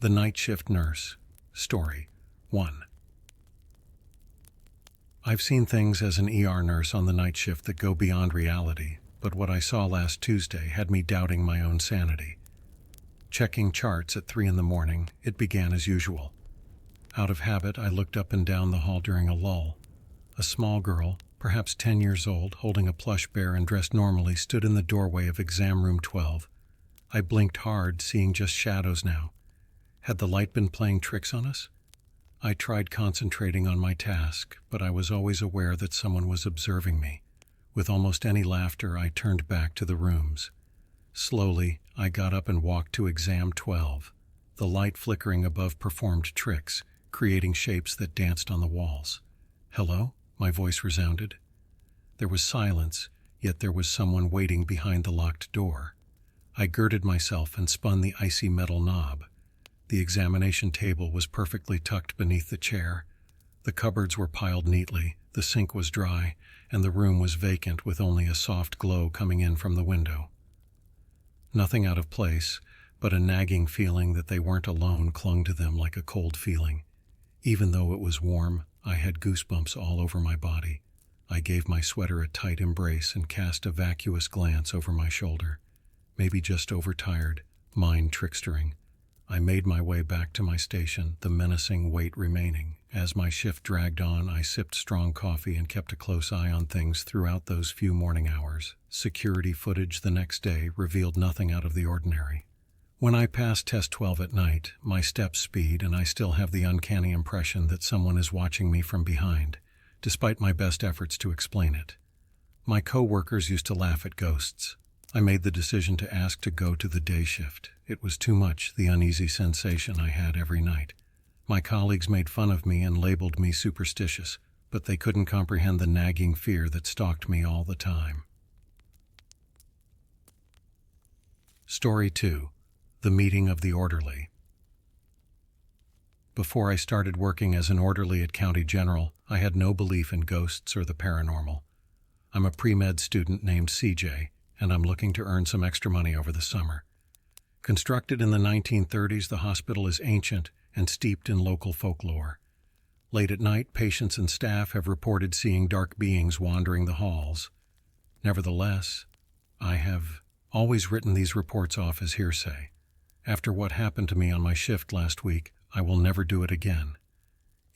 The Night Shift Nurse. Story 1. I've seen things as an ER nurse on the night shift that go beyond reality, but what I saw last Tuesday had me doubting my own sanity. Checking charts at 3 in the morning, it began as usual. Out of habit, I looked up and down the hall during a lull. A small girl, perhaps 10 years old, holding a plush bear and dressed normally, stood in the doorway of exam room 12. I blinked hard, seeing just shadows now. Had the light been playing tricks on us? I tried concentrating on my task, but I was always aware that someone was observing me. With almost any laughter, I turned back to the rooms. Slowly, I got up and walked to exam 12. The light flickering above performed tricks, creating shapes that danced on the walls. "Hello?" my voice resounded. There was silence, yet there was someone waiting behind the locked door. I girded myself and spun the icy metal knob. The examination table was perfectly tucked beneath the chair. The cupboards were piled neatly, the sink was dry, and the room was vacant with only a soft glow coming in from the window. Nothing out of place, but a nagging feeling that they weren't alone clung to them like a cold feeling. Even though it was warm, I had goosebumps all over my body. I gave my sweater a tight embrace and cast a vacuous glance over my shoulder. Maybe just overtired, mind trickstering. I made my way back to my station, the menacing weight remaining. As my shift dragged on, I sipped strong coffee and kept a close eye on things throughout those few morning hours. Security footage the next day revealed nothing out of the ordinary. When I passed Test 12 at night, my steps speed and I still have the uncanny impression that someone is watching me from behind, despite my best efforts to explain it. My co-workers used to laugh at ghosts. I made the decision to ask to go to the day shift. It was too much, the uneasy sensation I had every night. My colleagues made fun of me and labeled me superstitious, but they couldn't comprehend the nagging fear that stalked me all the time. Story 2. The Meeting of the Orderly. Before I started working as an orderly at County General, I had no belief in ghosts or the paranormal. I'm a pre-med student named CJ, and I'm looking to earn some extra money over the summer. Constructed in the 1930s, the hospital is ancient and steeped in local folklore. Late at night, patients and staff have reported seeing dark beings wandering the halls. Nevertheless, I have always written these reports off as hearsay. After what happened to me on my shift last week, I will never do it again.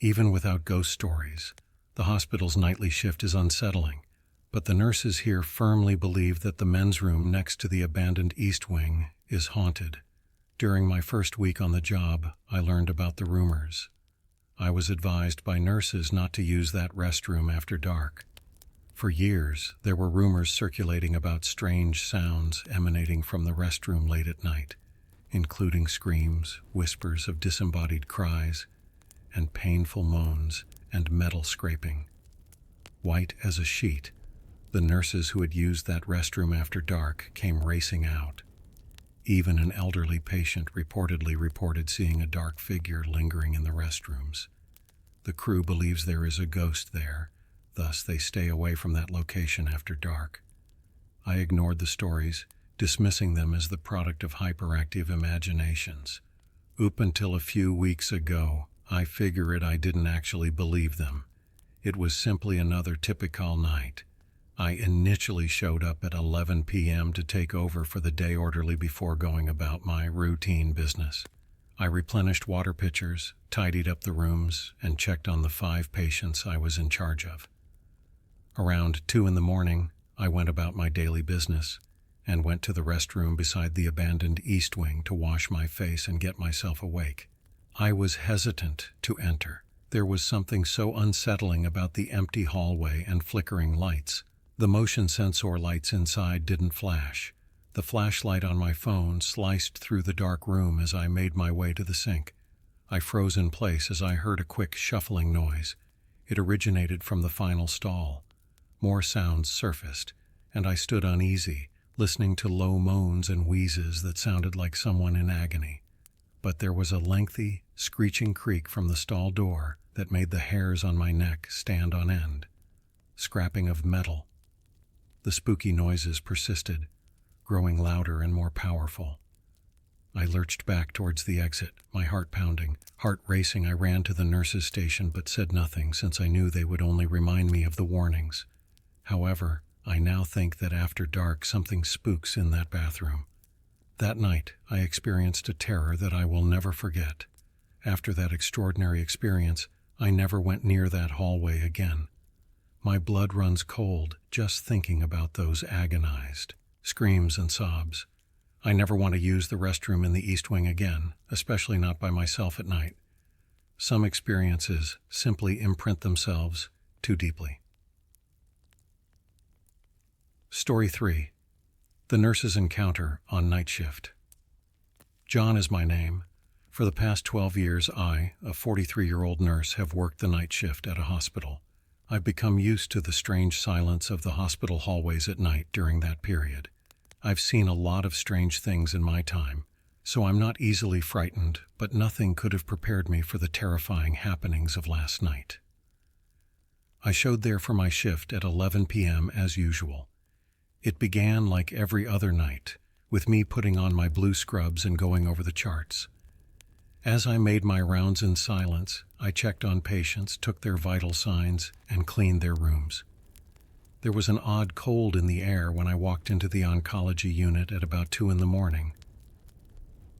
Even without ghost stories, the hospital's nightly shift is unsettling. But the nurses here firmly believe that the men's room next to the abandoned East Wing is haunted. During my first week on the job, I learned about the rumors. I was advised by nurses not to use that restroom after dark. For years, there were rumors circulating about strange sounds emanating from the restroom late at night, including screams, whispers of disembodied cries, and painful moans and metal scraping. White as a sheet, the nurses who had used that restroom after dark came racing out. Even an elderly patient reportedly reported seeing a dark figure lingering in the restrooms. The crew believes there is a ghost there, thus they stay away from that location after dark. I ignored the stories, dismissing them as the product of hyperactive imaginations. Up until a few weeks ago, I didn't actually believe them. It was simply another typical night. I initially showed up at 11 p.m. to take over for the day orderly before going about my routine business. I replenished water pitchers, tidied up the rooms, and checked on the 5 patients I was in charge of. Around 2 in the morning, I went about my daily business and went to the restroom beside the abandoned East Wing to wash my face and get myself awake. I was hesitant to enter. There was something so unsettling about the empty hallway and flickering lights. The motion sensor lights inside didn't flash. The flashlight on my phone sliced through the dark room as I made my way to the sink. I froze in place as I heard a quick shuffling noise. It originated from the final stall. More sounds surfaced, and I stood uneasy, listening to low moans and wheezes that sounded like someone in agony. But there was a lengthy, screeching creak from the stall door that made the hairs on my neck stand on end. Scrapping of metal. The spooky noises persisted, growing louder and more powerful. I lurched back towards the exit, my heart pounding. Heart racing, I ran to the nurse's station but said nothing since I knew they would only remind me of the warnings. However, I now think that after dark something spooks in that bathroom. That night, I experienced a terror that I will never forget. After that extraordinary experience, I never went near that hallway again. My blood runs cold just thinking about those agonized screams and sobs. I never want to use the restroom in the East Wing again, especially not by myself at night. Some experiences simply imprint themselves too deeply. Story 3. The nurse's encounter on night shift. John is my name. For the past 12 years, I, a 43-year-old nurse, have worked the night shift at a hospital. I've become used to the strange silence of the hospital hallways at night during that period. I've seen a lot of strange things in my time, so I'm not easily frightened, but nothing could have prepared me for the terrifying happenings of last night. I showed there for my shift at 11 p.m. as usual. It began like every other night, with me putting on my blue scrubs and going over the charts. As I made my rounds in silence, I checked on patients, took their vital signs, and cleaned their rooms. There was an odd cold in the air when I walked into the oncology unit at about 2 a.m.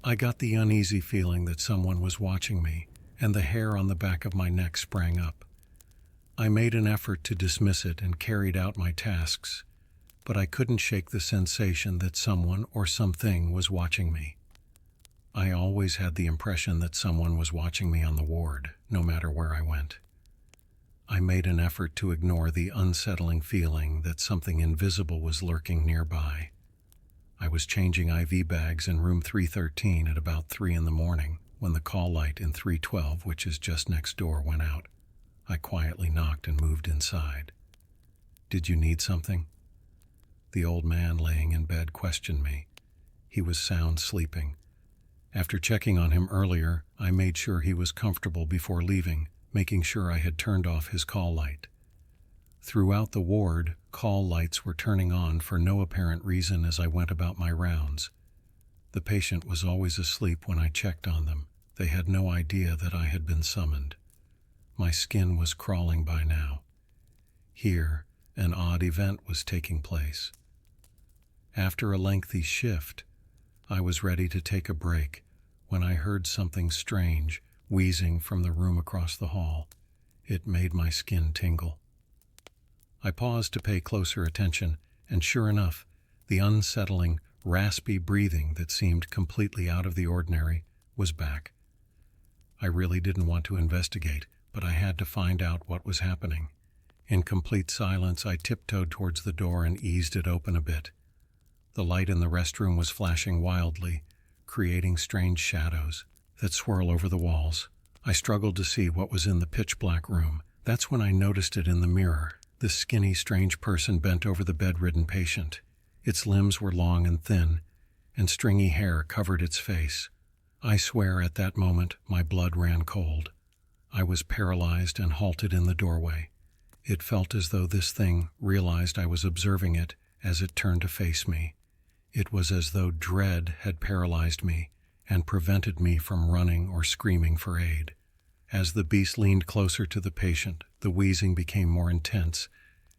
I got the uneasy feeling that someone was watching me, and the hair on the back of my neck sprang up. I made an effort to dismiss it and carried out my tasks, but I couldn't shake the sensation that someone or something was watching me. I always had the impression that someone was watching me on the ward, no matter where I went. I made an effort to ignore the unsettling feeling that something invisible was lurking nearby. I was changing IV bags in room 313 at about 3 a.m. when the call light in 312, which is just next door, went out. I quietly knocked and moved inside. "Did you need something?" The old man laying in bed questioned me. He was sound sleeping. After checking on him earlier, I made sure he was comfortable before leaving, making sure I had turned off his call light. Throughout the ward, call lights were turning on for no apparent reason as I went about my rounds. The patient was always asleep when I checked on them. They had no idea that I had been summoned. My skin was crawling by now. Here, an odd event was taking place. After a lengthy shift, I was ready to take a break when I heard something strange wheezing from the room across the hall. It made my skin tingle. I paused to pay closer attention, and sure enough, the unsettling, raspy breathing that seemed completely out of the ordinary was back. I really didn't want to investigate, but I had to find out what was happening. In complete silence, I tiptoed towards the door and eased it open a bit. The light in the restroom was flashing wildly, creating strange shadows that swirl over the walls. I struggled to see what was in the pitch-black room. That's when I noticed it in the mirror. This skinny, strange person bent over the bedridden patient. Its limbs were long and thin, and stringy hair covered its face. I swear at that moment my blood ran cold. I was paralyzed and halted in the doorway. It felt as though this thing realized I was observing it as it turned to face me. It was as though dread had paralyzed me and prevented me from running or screaming for aid. As the beast leaned closer to the patient, the wheezing became more intense,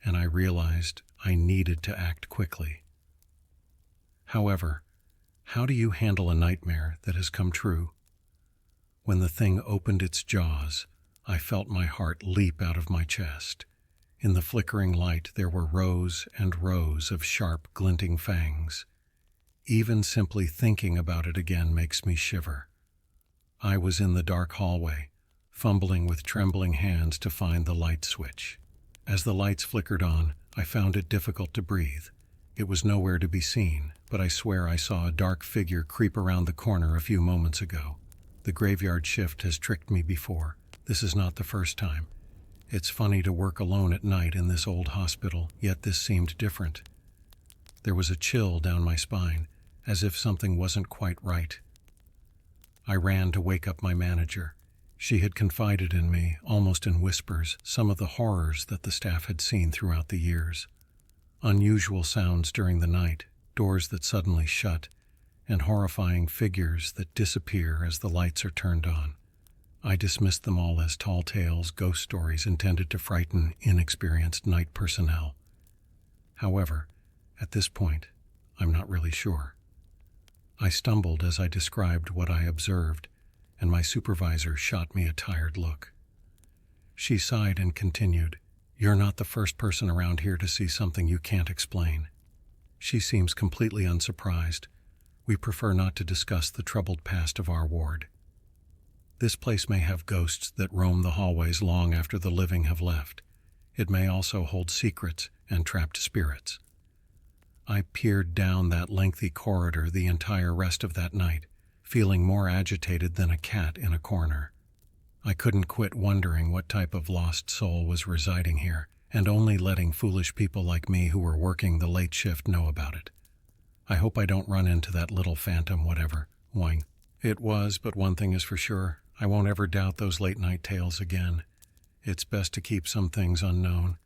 and I realized I needed to act quickly. However, how do you handle a nightmare that has come true? When the thing opened its jaws, I felt my heart leap out of my chest. In the flickering light, there were rows and rows of sharp, glinting fangs. Even simply thinking about it again makes me shiver. I was in the dark hallway, fumbling with trembling hands to find the light switch. As the lights flickered on, I found it difficult to breathe. It was nowhere to be seen, but I swear I saw a dark figure creep around the corner a few moments ago. The graveyard shift has tricked me before. This is not the first time. It's funny to work alone at night in this old hospital, yet this seemed different. There was a chill down my spine, as if something wasn't quite right. I ran to wake up my manager. She had confided in me, almost in whispers, some of the horrors that the staff had seen throughout the years. Unusual sounds during the night, doors that suddenly shut, and horrifying figures that disappear as the lights are turned on. I dismissed them all as tall tales, ghost stories intended to frighten inexperienced night personnel. However, at this point, I'm not really sure. I stumbled as I described what I observed, and my supervisor shot me a tired look. She sighed and continued, "You're not the first person around here to see something you can't explain." She seems completely unsurprised. We prefer not to discuss the troubled past of our ward. This place may have ghosts that roam the hallways long after the living have left. It may also hold secrets and trapped spirits. I peered down that lengthy corridor the entire rest of that night, feeling more agitated than a cat in a corner. I couldn't quit wondering what type of lost soul was residing here, and only letting foolish people like me who were working the late shift know about it. I hope I don't run into that little phantom whatever, whine. It was, but one thing is for sure, I won't ever doubt those late-night tales again. It's best to keep some things unknown,